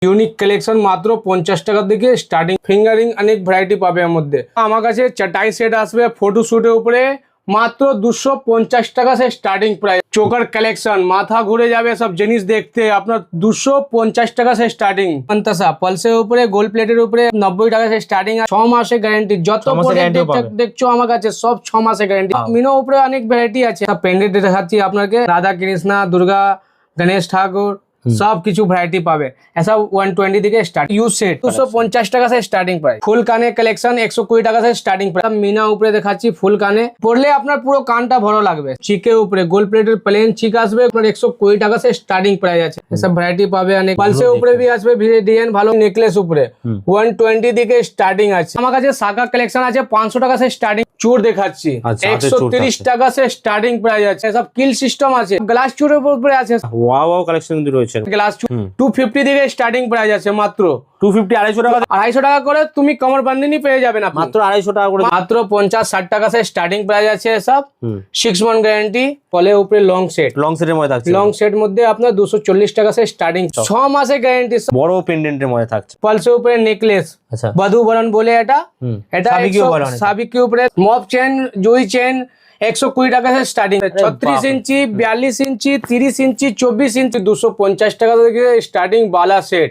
Unique collection মাত্র 50 টাকা থেকে স্টার্টিং। ফিঙ্গারিং অনেক ভ্যারাইটি পাবে এর মধ্যে। আমার কাছে চাটাই সেট আসবে ফটোশুটের উপরে মাত্র 250 টাকা সে স্টার্টিং প্রাইস। চোকার কালেকশন, মাথা ঘুরে যাবে সব জিনিস দেখতে, আপনার 250 টাকা সে স্টার্টিং। পঞ্চাশা পালসের উপরে, গোল্ড প্লেটের উপরে 90 টাকা সে স্টার্টিং। 6 মাসে গ্যারান্টি। যত দেখছো আমার কাছে সব 6 মাসে গ্যারান্টি। মিনো উপরে অনেক ভ্যারাইটি আছে। পেন্ডেন্ট দেখাচ্ছি আপনাকে, রাধা কৃষ্ণা, দুর্গা, গণেশ ঠাকুর সব কিছু ভ্যারাইটি পাবে। এসব 120 থেকে স্টার্ট। ইউজ সেট 250 টাকা से স্টার্টিং প্রাইস। ফুল কানে কালেকশন 120 টাকা से স্টার্টিং প্রাইস। মিনা উপরে দেখাচ্ছি ফুল কানে, পরলে আপনার পুরো কানটা ভরা লাগবে। চিকের উপরে গোল্ড প্লেটের প্লেন চিক আসবে, আপনার 120 টাকা से স্টার্টিং প্রাইস আছে। এসব ভ্যারাইটি পাবে অনেক। পালসের উপরে भी আসবে ডিজাইন ভালো। নেকলেস উপরে 120 থেকে স্টার্টিং আছে। আমার কাছে সাকা কালেকশন আছে 500 টাকা से স্টার্টিং। চুর দেখাচ্ছি 130 টাকা से স্টার্টিং প্রাইস আছে। সব কিল সিস্টেম আছে। গ্লাস চুরের উপরে আছে। ওয়াও কালেকশন রয়েছে। গ্লাস 250 থেকে স্টার্টিং প্রাইস আছে। মাত্র 250 250 টাকা। 250 টাকা করে তুমি কমর বান্ধিনি পেয়ে যাবেন। মাত্র 250 টাকা করে। মাত্র 50-60 টাকা से স্টার্টিং প্রাইস আছে। সব 6 মান্থ গ্যারান্টি। ফলে উপরে লং সেট, লং সেটের মধ্যে থাকছে। লং সেট মধ্যে আপনার 240 টাকা से স্টার্টিং। 6 মাসে গ্যারান্টি। বড় পেন্ডেন্টের মধ্যে থাকছে। পালসের উপরে নেকলেস, আচ্ছা বধু বরণ বলে এটা সাবিকি উপরে মব চেন, জুই চেন 120 টাকা से স্টার্টিং। 36 ইঞ্চি, 42 ইঞ্চি, 30 ইঞ্চি, 24 ইঞ্চি 250 টাকা থেকে স্টার্টিং বালা সেট।